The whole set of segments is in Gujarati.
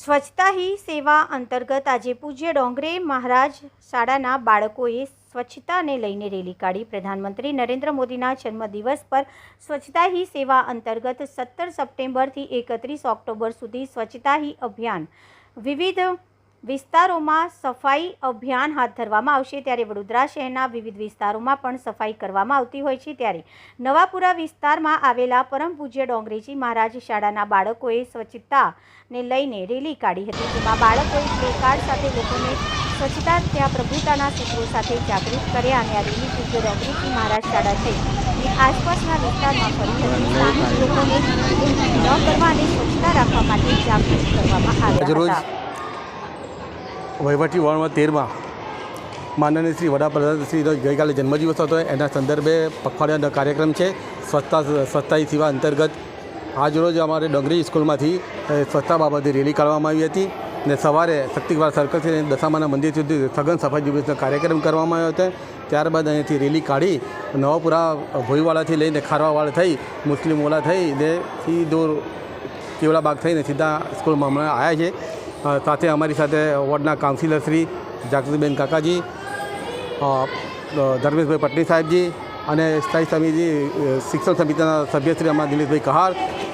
સ્વચ્છતા હી સેવા અંતર્ગત આજે પૂજ્ય ડોંગરે મહારાજ શાળાના બાળકોએ સ્વચ્છતાને લઈને રેલી કાઢી। પ્રધાનમંત્રી નરેન્દ્ર મોદીના જન્મદિવસ પર સ્વચ્છતા હી સેવા અંતર્ગત 17 સપ્ટેમ્બરથી 31 ઓક્ટોબર સુધી સ્વચ્છતા હી અભિયાન વિવિધ વિસ્તારોમાં સફાઈ અભિયાન હાથ ધરવામાં આવશે। ત્યારે વડોદરા શહેરના વિવિધ વિસ્તારોમાં પણ સફાઈ કરવામાં આવતી હોય છે। ત્યારે નવાપુરા વિસ્તારમાં આવેલા પરમ પૂજ્ય ડોંગરેજી મહારાજ શાળાના બાળકોએ સ્વચ્છતાને લઈને રેલી કાઢી હતી, જેમાં બાળકોએ પ્લેકાર્ડ સાથે લોકોને સ્વચ્છતા ત્યાં પ્રભુતાના સૂત્રો સાથે જાગૃત કર્યા અને આ રેલી પૂજ્ય ડોંગરેજી મહારાજ શાળા થઈ અને આસપાસના વિસ્તારમાં ફરી હતી। સ્થાનિક લોકોને ન કરવા અને સ્વચ્છતા રાખવા માટે જાગૃત કરવામાં આવ્યા હતા। વહીવટી વોર્ડમાં 13માં માનનીય શ્રી વડાપ્રધાનશ્રીનો ગઈકાલે જન્મદિવસ હતો। એના સંદર્ભે પખવાડિયાનો કાર્યક્રમ છે સ્વચ્છતા હી સેવા અંતર્ગત। આજરોજ અમારે ડોંગરી સ્કૂલમાંથી સ્વચ્છતા બાબતે રેલી કાઢવામાં આવી હતી ને સવારે શક્તિવાર સર્કલથી દશામાના મંદિર સુધી સઘન સફાઈ દિવસનો કાર્યક્રમ કરવામાં આવ્યો હતો। ત્યારબાદ અહીંથી રેલી કાઢી નવાપુરા ભોઈવાડાથી લઈને ખારવાવાડ થઈ મુસ્લિમવાડા થઈ ને સીધો કેવડાબાગ થઈને સીધા સ્કૂલમાં હમણાં આવ્યા છે। સાથે અમારી સાથે વોર્ડના કાઉન્સિલર શ્રી જાગૃતિબેન કાકાજી, ધર્મેશભાઈ પટણી સાહેબજી અને સ્થાયી સમિતિ શિક્ષણ સમિતિના સભ્યશ્રી અમારા દિલીપભાઈ કહાર,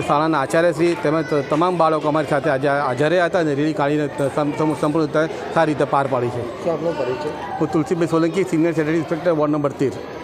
શાળાના આચાર્યશ્રી તેમજ તમામ બાળકો અમારી સાથે આજે હાજર રહ્યા હતા અને રેલી કાઢીને સંપૂર્ણ સારી રીતે પાર પાડી છે। હું Tulsibhai Solanki, senior secretary inspector ward number 13।